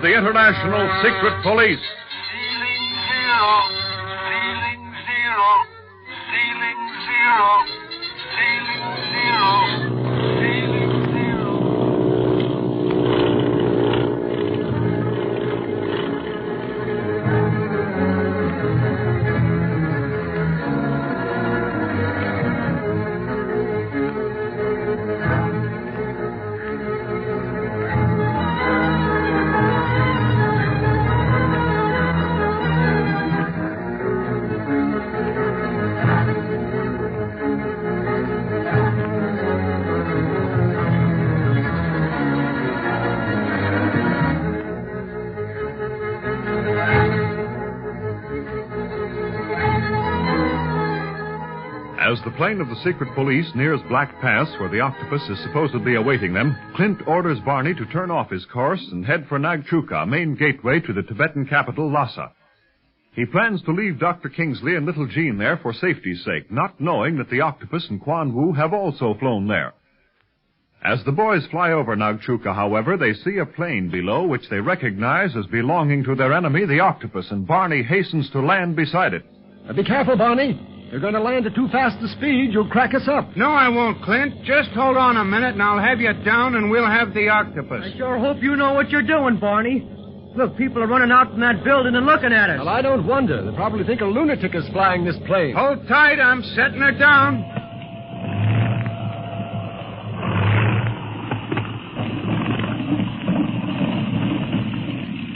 of the International Secret Police. Ceiling zero, ceiling zero, ceiling zero, ceiling zero, As the plane of the secret police nears Black Pass, where the octopus is supposedly awaiting them, Clint orders Barney to turn off his course and head for Nagchuka, main gateway to the Tibetan capital, Lhasa. He plans to leave Dr. Kingsley and little Jean there for safety's sake, not knowing that the octopus and Quan Wu have also flown there. As the boys fly over Nagchuka, however, they see a plane below which they recognize as belonging to their enemy, the octopus, and Barney hastens to land beside it. Be careful, Barney. You're going to land at too fast a speed. You'll crack us up. No, I won't, Clint. Just hold on a minute, and I'll have you down, and we'll have the octopus. I sure hope you know what you're doing, Barney. Look, people are running out from that building and looking at us. Well, I don't wonder. They probably think a lunatic is flying this plane. Hold tight. I'm setting her down.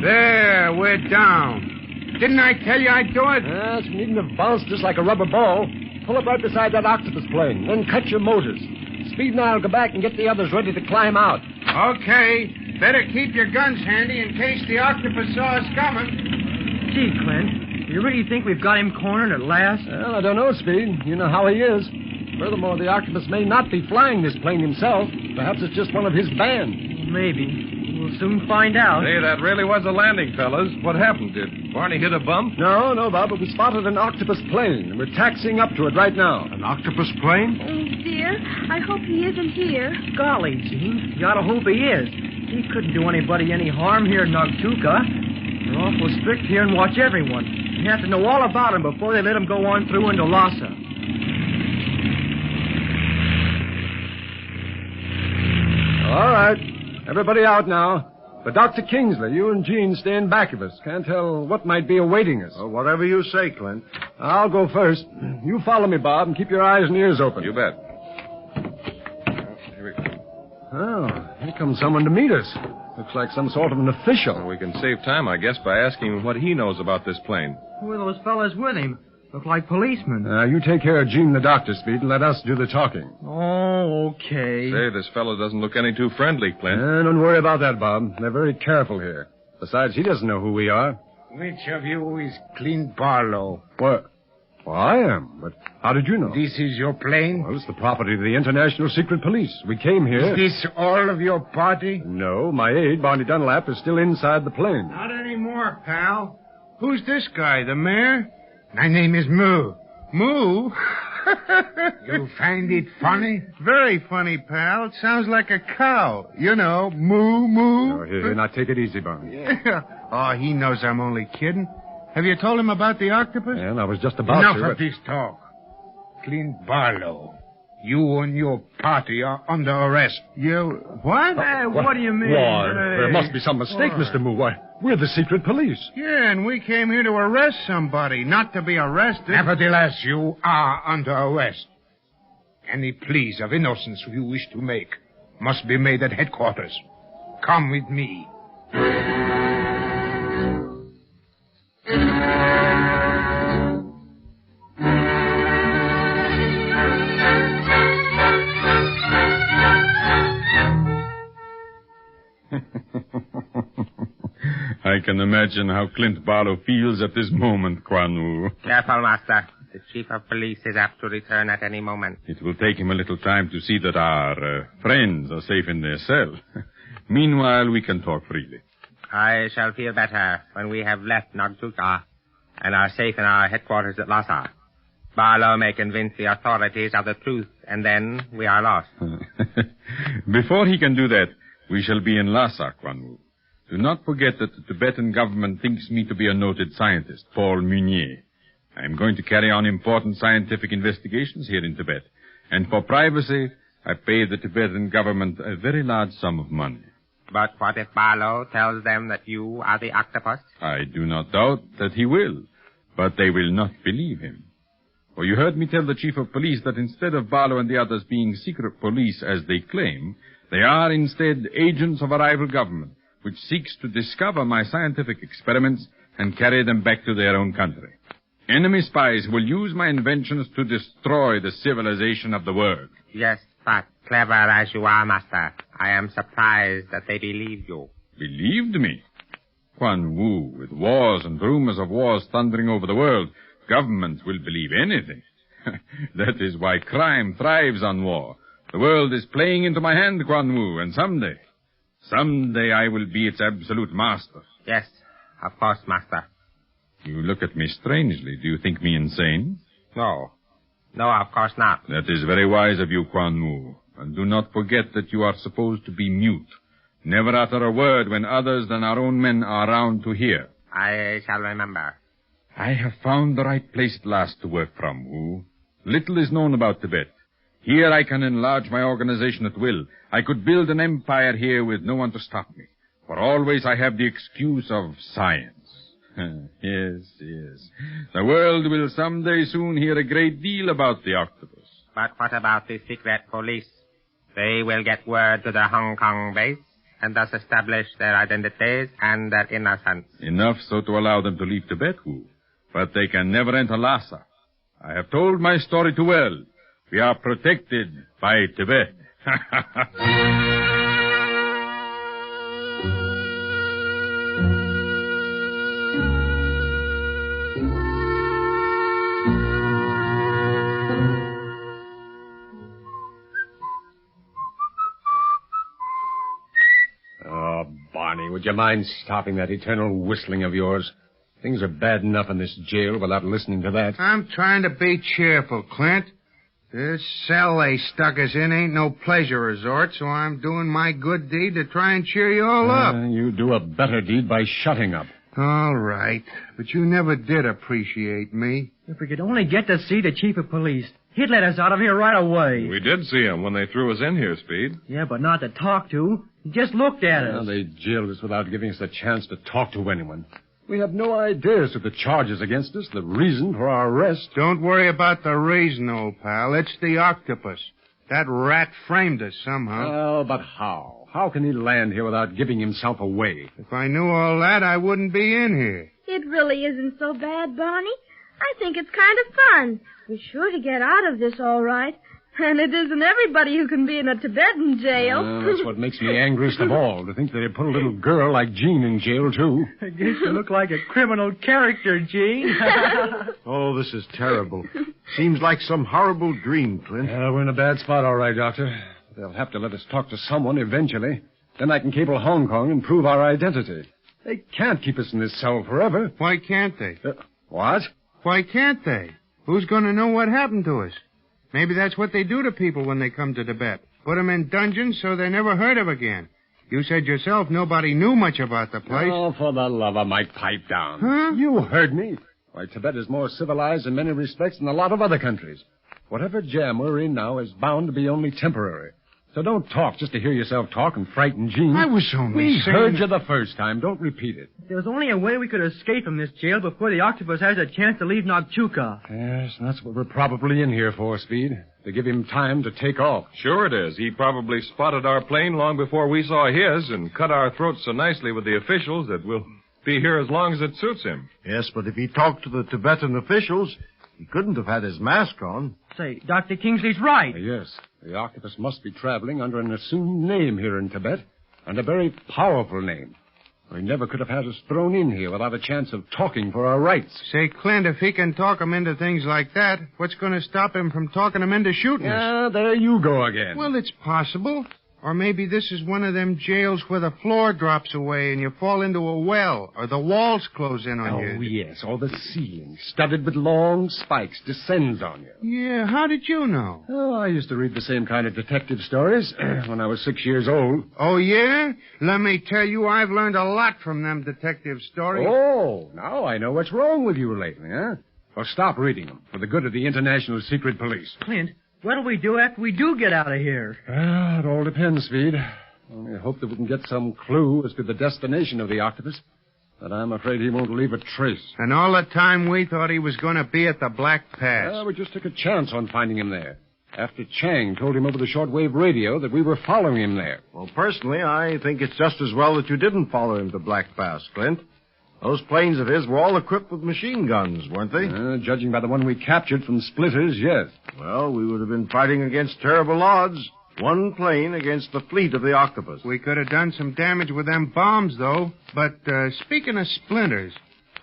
There, we're down. Didn't I tell you I'd do it? Yes, you needn't have bounced just like a rubber ball. Pull up right beside that octopus plane, then cut your motors. Speed and I'll go back and get the others ready to climb out. Okay. Better keep your guns handy in case the octopus saw us coming. Gee, Clint, do you really think we've got him cornered at last? Well, I don't know, Speed. You know how he is. Furthermore, the octopus may not be flying this plane himself. Perhaps it's just one of his band. Maybe. We'll soon find out. Hey, that really was a landing, fellas. What happened? Did Barney hit a bump? No, Bob, but we spotted an octopus plane, and we're taxiing up to it right now. An octopus plane? Oh, dear. I hope he isn't here. Golly, Gene, you ought to hope he is. He couldn't do anybody any harm here in Nagchuka. They're awful strict here and watch everyone. You have to know all about him before they let him go on through into Lhasa. All right. Everybody out now. But Dr. Kingsley, you and Jean stay in back of us. Can't tell what might be awaiting us. Well, whatever you say, Clint. I'll go first. You follow me, Bob, and keep your eyes and ears open. You bet. Here we go. Oh, here comes someone to meet us. Looks like some sort of an official. Well, we can save time, I guess, by asking him what he knows about this plane. Who are those fellas with him? Look like policemen. You take care of Jean and the doctor, Speed, and let us do the talking. Oh, okay. Say, this fellow doesn't look any too friendly, Clint. Don't worry about that, Bob. They're very careful here. Besides, he doesn't know who we are. Which of you is Clint Barlow? What? Well, I am, but how did you know? This is your plane? Well, it's the property of the International Secret Police. We came here... Is this all of your party? No, my aide, Barney Dunlap, is still inside the plane. Not anymore, pal. Who's this guy, the mayor? My name is Moo. Moo? You find it funny? Very funny, pal. It sounds like a cow. You know, moo, moo. Oh, here, now take it easy, Barney. Yeah. Oh, he knows I'm only kidding. Have you told him about the octopus? And I was just about Enough to... of this talk. Clint Barlow, you and your party are under arrest. You... What? What do you mean? Why, there must be some mistake, Mr. Moo. Why, we're the secret police. Yeah, and we came here to arrest somebody, not to be arrested. Nevertheless, you are under arrest. Any pleas of innocence you wish to make must be made at headquarters. Come with me. I can imagine how Clint Barlow feels at this moment, Quan Wu. Careful, Master. The chief of police is apt to return at any moment. It will take him a little time to see that our friends are safe in their cell. Meanwhile, we can talk freely. I shall feel better when we have left Nagchuka and are safe in our headquarters at Lhasa. Barlow may convince the authorities of the truth, and then we are lost. Before he can do that, we shall be in Lhasa, Quan Wu. Do not forget that the Tibetan government thinks me to be a noted scientist, Paul Munier. I am going to carry on important scientific investigations here in Tibet. And for privacy, I pay the Tibetan government a very large sum of money. But what if Barlow tells them that you are the octopus? I do not doubt that he will, but they will not believe him. For you heard me tell the chief of police that instead of Barlow and the others being secret police as they claim, they are instead agents of a rival government, which seeks to discover my scientific experiments and carry them back to their own country. Enemy spies will use my inventions to destroy the civilization of the world. Yes, but clever as you are, Master, I am surprised that they believed you. Believed me? Quan Wu, with wars and rumors of wars thundering over the world, governments will believe anything. That is why crime thrives on war. The world is playing into my hand, Quan Wu, and someday I will be its absolute master. Yes, of course, Master. You look at me strangely. Do you think me insane? No, of course not. That is very wise of you, Quan Wu. And do not forget that you are supposed to be mute. Never utter a word when others than our own men are around to hear. I shall remember. I have found the right place at last to work from, Wu. Little is known about Tibet. Here I can enlarge my organization at will. I could build an empire here with no one to stop me. For always I have the excuse of science. Yes. The world will someday soon hear a great deal about the octopus. But what about the secret police? They will get word to the Hong Kong base and thus establish their identities and their innocence. Enough so to allow them to leave Tibet, Wu. But they can never enter Lhasa. I have told my story too well. We are protected by Tibet. Barney, would you mind stopping that eternal whistling of yours? Things are bad enough in this jail without listening to that. I'm trying to be cheerful, Clint. This cell they stuck us in ain't no pleasure resort, so I'm doing my good deed to try and cheer you all up. You do a better deed by shutting up. All right, but you never did appreciate me. If we could only get to see the chief of police, he'd let us out of here right away. We did see him when they threw us in here, Speed. Yeah, but not to talk to. He just looked at us. They jailed us without giving us a chance to talk to anyone. We have no idea as to the charges against us, the reason for our arrest. Don't worry about the reason, old pal. It's the octopus. That rat framed us somehow. Oh, but how? How can he land here without giving himself away? If I knew all that, I wouldn't be in here. It really isn't so bad, Barney. I think it's kind of fun. We're sure to get out of this all right. And it isn't everybody who can be in a Tibetan jail. That's what makes me angriest of all, to think that they put a little girl like Jean in jail, too. I guess you look like a criminal character, Jean. Oh, this is terrible. Seems like some horrible dream, Clint. We're in a bad spot, all right, Doctor. They'll have to let us talk to someone eventually. Then I can cable Hong Kong and prove our identity. They can't keep us in this cell forever. Why can't they? What? Why can't they? Who's going to know what happened to us? Maybe that's what they do to people when they come to Tibet. Put them in dungeons so they're never heard of again. You said yourself nobody knew much about the place. Oh, for the love of Mike, pipe down. Huh? You heard me. Why, Tibet is more civilized in many respects than a lot of other countries. Whatever jam we're in now is bound to be only temporary. So don't talk just to hear yourself talk and frighten Jean. I was only We saying... heard you the first time. Don't repeat it. There's only a way we could escape from this jail before the octopus has a chance to leave Nagchuka. Yes, that's what we're probably in here for, Speed. To give him time to take off. Sure it is. He probably spotted our plane long before we saw his and cut our throats so nicely with the officials that we'll be here as long as it suits him. Yes, but if he talked to the Tibetan officials, he couldn't have had his mask on. Say, Dr. Kingsley's right. Yes, the octopus must be traveling under an assumed name here in Tibet, and a very powerful name. We never could have had us thrown in here without a chance of talking for our rights. Say, Clint, if he can talk them into things like that, what's going to stop him from talking them into shooting us? Yeah, there you go again. Well, it's possible. Or maybe this is one of them jails where the floor drops away and you fall into a well, or the walls close in on you. Oh, yes, or the ceiling, studded with long spikes, descends on you. Yeah, how did you know? Oh, I used to read the same kind of detective stories when I was 6 years old. Oh, yeah? Let me tell you, I've learned a lot from them detective stories. Oh, now I know what's wrong with you lately, huh? Well, stop reading them for the good of the International Secret Police. Clint, what'll we do after we do get out of here? Well, it all depends, Speed. Only I hope that we can get some clue as to the destination of the octopus. But I'm afraid he won't leave a trace. And all the time we thought he was going to be at the Black Pass. Well, we just took a chance on finding him there. After Chang told him over the shortwave radio that we were following him there. Well, personally, I think it's just as well that you didn't follow him to Black Pass, Clint. Those planes of his were all equipped with machine guns, weren't they? Judging by the one we captured from Splinters, yes. Well, we would have been fighting against terrible odds. One plane against the fleet of the octopus. We could have done some damage with them bombs, though. But speaking of Splinters,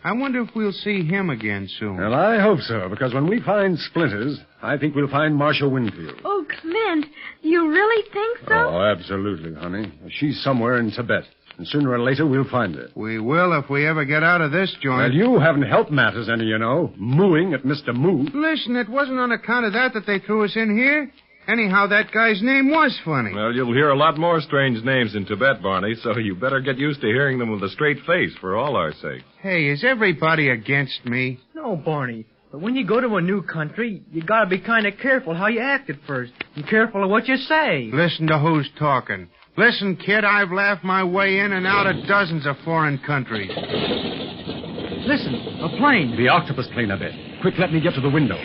I wonder if we'll see him again soon. Well, I hope so, because when we find Splinters, I think we'll find Marcia Winfield. Oh, Clint, you really think so? Oh, absolutely, honey. She's somewhere in Tibet. And sooner or later, we'll find her. We will if we ever get out of this joint. Well, you haven't helped matters any, you know. Mooing at Mr. Moo. Listen, it wasn't on account of that they threw us in here. Anyhow, that guy's name was funny. Well, you'll hear a lot more strange names in Tibet, Barney, so you better get used to hearing them with a straight face for all our sake. Hey, is everybody against me? No, Barney. But when you go to a new country, you gotta be kind of careful how you act at first. And careful of what you say. Listen to who's talking. Listen, kid, I've laughed my way in and out of dozens of foreign countries. Listen, a plane. The octopus plane, I bet. Quick, let me get to the window.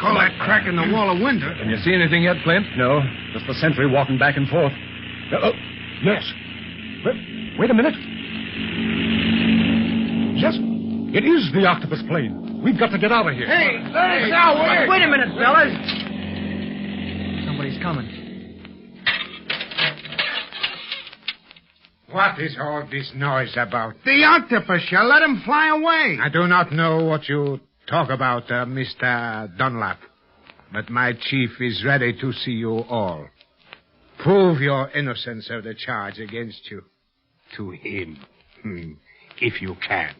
Call that crack in the wall a window. Can you see anything yet, Clint? No, just the sentry walking back and forth. Yes. Wait a minute. Yes, it is the octopus plane. We've got to get out of here. Hey, now, Wait a minute, fellas. Somebody's coming. What is all this noise about? The octopus, you let him fly away. I do not know what you talk about, Mr. Dunlap. But my chief is ready to see you all. Prove your innocence of the charge against you. To him. If you can.